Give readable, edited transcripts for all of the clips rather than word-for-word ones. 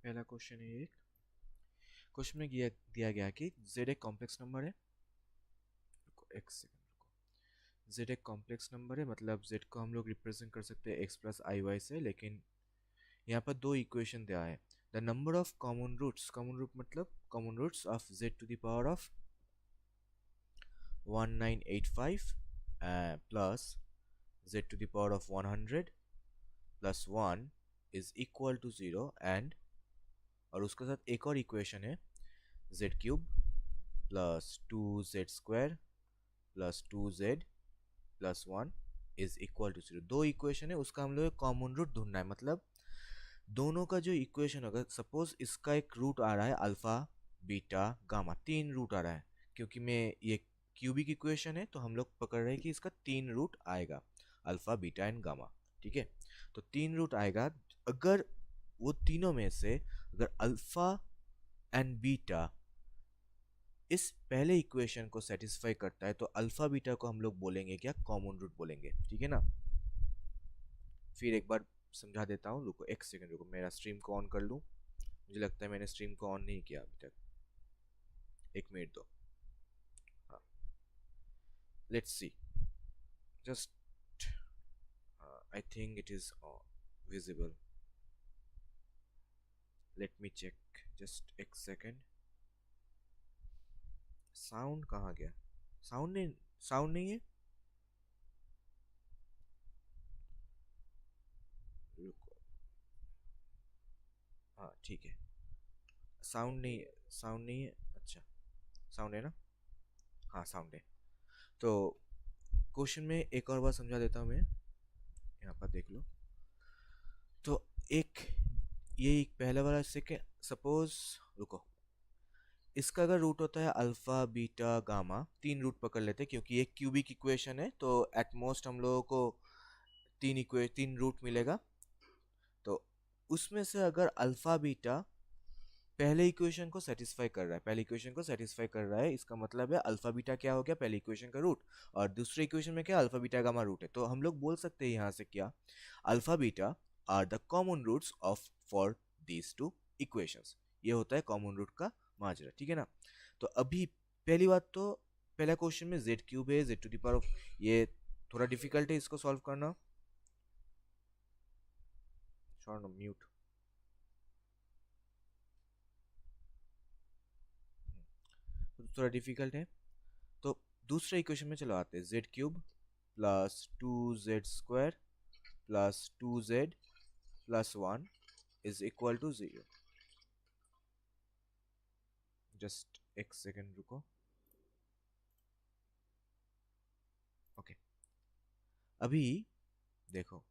पहला क्वेश्चन है एक। क्वेश्चन में दिया गया कि z एक कॉम्प्लेक्स नंबर है। रुको एक सेकंड रुको। z एक कॉम्प्लेक्स नंबर है, मतलब z को हम लोग रिप्रेजेंट कर सकते हैं x प्लस आई वाई से, लेकिन यहाँ पर दो इक्वेशन दिया है। The number of common root मतलब common roots of z to the power of 1985 plus z to the power of 100 plus 1 is equal to 0 and, और उसके साथ एक और इक्वेशन है z cube plus 2z² plus 2z plus 1 is equal to 0। दो equation है, उसका हम लोग कॉमन रूट ढूंढना है। मतलब दोनों का जो इक्वेशन होगा, सपोज इसका एक रूट आ रहा है अल्फा बीटा गामा, तीन रूट आ रहा है। क्योंकि मैं ये क्यूबिक इक्वेशन है तो हम लोग पकड़ रहे हैं कि इसका तीन रूट आएगा, अल्फा बीटा एंड गामा। ठीक है, तो तीन रूट आएगा। अगर वो तीनों में से अगर अल्फा एंड बीटा इस पहले इक्वेशन को सेटिस्फाई करता है तो अल्फा बीटा को हम लोग बोलेंगे क्या, कॉमन रूट बोलेंगे। ठीक है ना। फिर एक बार समझा देता हूँ, रुको एक सेकंड रुको, मेरा स्ट्रीम को ऑन कर लूँ। मुझे लगता है मैंने स्ट्रीम को ऑन नहीं किया अभी तक। एक मिनट दो। हाँ, let's see just I think it is visible. Let me check just एक सेकंड। साउंड कहाँ गया? साउंड नहीं है। रुको, हाँ ठीक है। साउंड नहीं है। अच्छा, साउंड है ना। हाँ साउंड है। तो क्वेश्चन में एक और बार समझा देता हूँ मैं, यहाँ पर देख लो। तो एक ये एक पहला वाला सेकेंड, सपोज रुको, इसका अगर रूट होता है अल्फा बीटा गामा, तीन रूट पकड़ लेते हैं क्योंकि ये क्यूबिक इक्वेशन है, तो एटमोस्ट हम लोगों को तीन रूट मिलेगा। तो उसमें से अगर अल्फा बीटा पहले इक्वेशन को सेटिस्फाई कर रहा है, पहले इक्वेशन को सेटिस्फाई कर रहा है, इसका मतलब है अल्फा बीटा क्या हो गया, पहले इक्वेशन का रूट, और दूसरे इक्वेशन में क्या, अल्फा बीटा गामा रूट है। तो हम लोग बोल सकते हैं यहाँ से क्या, alpha beta are the common roots of for these two equations. ये होता है कॉमन रूट का माजरा। ठीक है ना। तो अभी पहली बात तो, पहला क्वेश्चन में जेड क्यूब है, Z to the power of, ये थोड़ा डिफिकल्ट है इसको सॉल्व करना। छोड़ो म्यूट। तो थोड़ा डिफिकल्ट है। तो दूसरे इक्वेशन में चलो आते हैं, Z cube plus 2z² plus 2z plus 1 is equal to 0। Just एक सेकेंड रुको। ओके, अभी देखो,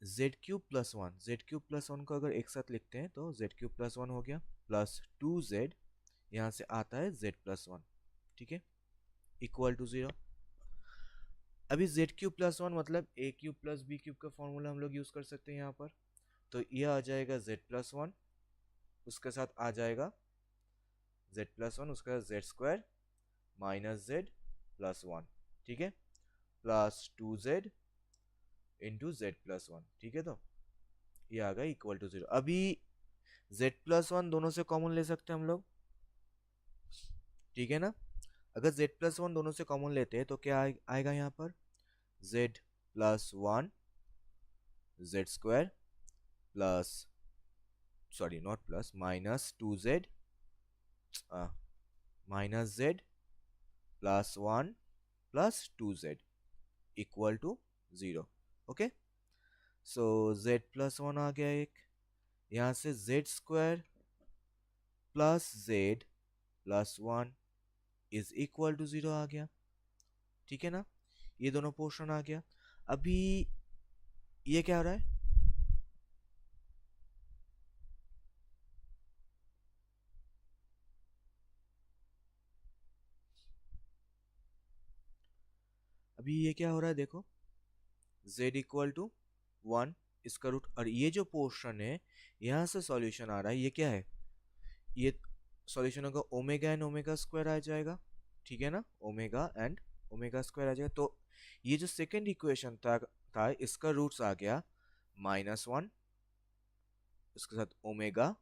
z³ + 1 को अगर एक साथ लिखते हैं तो z³ + 1 हो गया, प्लस 2z, यहाँ से आता है z+1। ठीक है, इक्वल टू 0। अभी z³ + 1 मतलब a³ + b³ का फॉर्मूला हम लोग यूज कर सकते हैं यहाँ पर। तो यह आ जाएगा z+1, उसके साथ आ जाएगा z+1, उसका z² माइनस z+1। ठीक है, प्लस 2z इंटू z+1। ठीक है, तो ये आ गया इक्वल टू 0। अभी z+1 दोनों से कॉमन ले सकते हैं हम लोग। ठीक है ना। अगर z+1 दोनों से कॉमन लेते हैं तो क्या आएगा यहाँ पर, z+1 z² plus, sorry not plus, minus 2z minus z plus 1 plus 2z equal to 0। Okay, so z+1 आ गया एक, यहाँ से z² plus z plus 1 is equal to 0 आ गया। ठीक है ना, ये दोनों पोर्शन आ गया। अभी ये क्या हो रहा है, अभी ये क्या हो रहा है देखो, z इक्वल टू 1 इसका रूट, और ये जो पोर्शन है यहाँ से सॉल्यूशन आ रहा है, ये क्या है, ये सॉल्यूशन होगा ओमेगा एंड ओमेगा स्क्वायर आ जाएगा। ठीक है ना, ओमेगा एंड ओमेगा स्क्वायर आ जाएगा। तो ये जो सेकंड इक्वेशन था इसका रूट्स आ गया -1, उसके साथ ओमेगा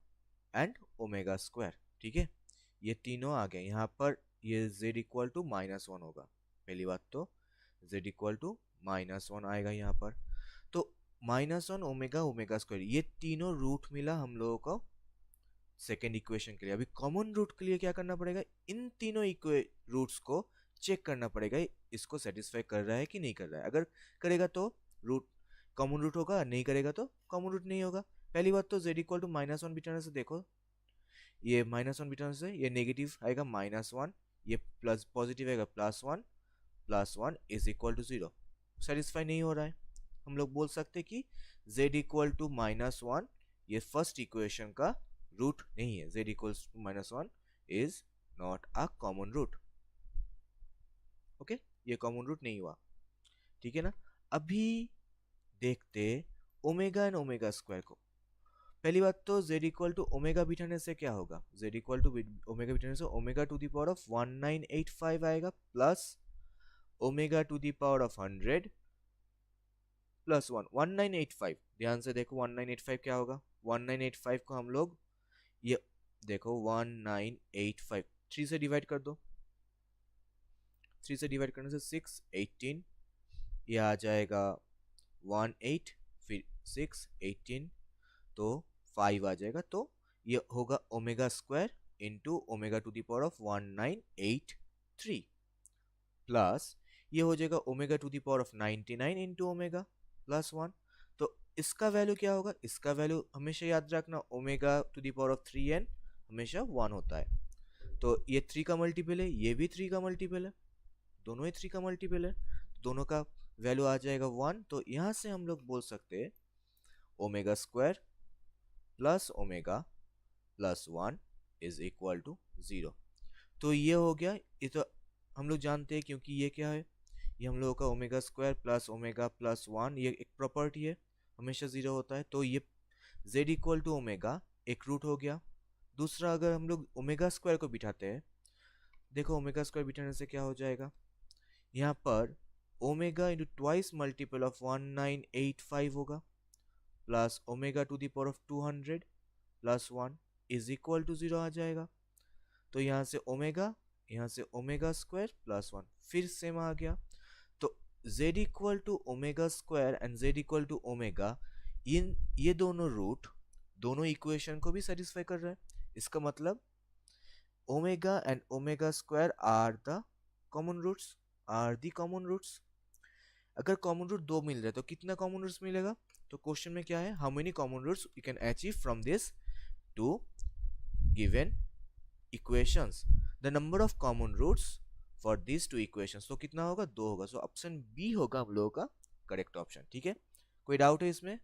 एंड ओमेगा स्क्वायर। ठीक है, ये तीनों आ गए यहाँ पर। ये z इक्वल टू -1 होगा। पहली बात तो z इक्वल टू -1 आएगा यहाँ पर। तो -1 ओमेगा ओमेगा स्क्वायर, ये तीनों रूट मिला हम लोगों को सेकेंड इक्वेशन के लिए। अभी कॉमन रूट के लिए क्या करना पड़ेगा, इन तीनों रूट्स को चेक करना पड़ेगा, इसको सेटिस्फाई कर रहा है कि नहीं कर रहा है। अगर करेगा तो रूट कॉमन रूट होगा, नहीं करेगा तो कॉमन रूट नहीं होगा। पहली बात तो z इक्वल टू -1 बिठाने से देखो, ये -1 बिठाने से ये नेगेटिव आएगा -1, ये प्लस पॉजिटिव आएगा +1, +1 इज इक्वल टू 0। सेटिस्फाई नहीं हो रहा है, हम लोग बोल सकते कि z इक्वल टू -1 ये फर्स्ट इक्वेशन का रूट नहीं है। z equals to -1 is not a common root. Okay, ये कॉमन रूट नहीं हुआ। ठीक है ना। अभी देखते ओमेगा एंड ओमेगा स्क्वायर को। पहली बात तो z इक्वल टू ओमेगा बिठाने से क्या होगा, z इक्वल टू ओमेगा बिठाने से omega to the power of 1985 आएगा plus omega to the power of 100 plus 1 1985। ध्यान से देखो 1985 क्या होगा। 1985 को हम लोग ये देखो 1985 3 से डिवाइड कर दो। 3 से डिवाइड करने से 6 18, ये आ जाएगा 18 फिर 6 18 तो 5 आ जाएगा। तो ये होगा omega square into omega to the power of 1983 plus ये हो जाएगा omega to the power of 99 into omega plus 1। तो इसका वैल्यू क्या होगा, इसका वैल्यू हमेशा याद रखना omega to the power of 3n हमेशा 1 होता है। तो ये 3 का मल्टीपल है, ये भी 3 का मल्टीपल है, दोनों ही 3 का मल्टीपल है, दोनों का वैल्यू आ जाएगा 1। तो यहाँ से हम लोग बोल सकते हैं omega square plus omega plus 1 is equal to 0। तो ये हो गया। ये तो हम लोग जानते हैं क्योंकि ये क्या है, ये हम लोगों का omega square plus omega plus 1 ये एक प्रॉपर्टी है, हमेशा 0 होता है। तो ये z इक्वल टू ओमेगा एक रूट हो गया। दूसरा, अगर हम लोग ओमेगा स्क्वायर को बिठाते हैं, देखो ओमेगा स्क्वायर बिठाने से क्या हो जाएगा, यहाँ पर omega into twice multiple of 1985 होगा plus omega to the power of 200 plus 1 is equal to 0 आ जाएगा। तो यहाँ से ओमेगा स्क्वायर प्लस 1 फिर सेम आ गया। तो z equal to omega square and z equal to omega, ये दोनों रूट दोनों इक्वेशन को भी सेटिस्फाई कर रहा है। इसका मतलब omega and omega square are the common roots. अगर कॉमन रूट 2 मिल रहा है तो कितना कॉमन रूट्स मिलेगा, तो क्वेश्चन में क्या है, how many common roots you can achieve from this two given equations, the number of common roots for this two equations. तो कितना होगा, 2 होगा। सो ऑप्शन बी होगा हम लोगों का करेक्ट ऑप्शन। ठीक है, कोई डाउट है इसमें?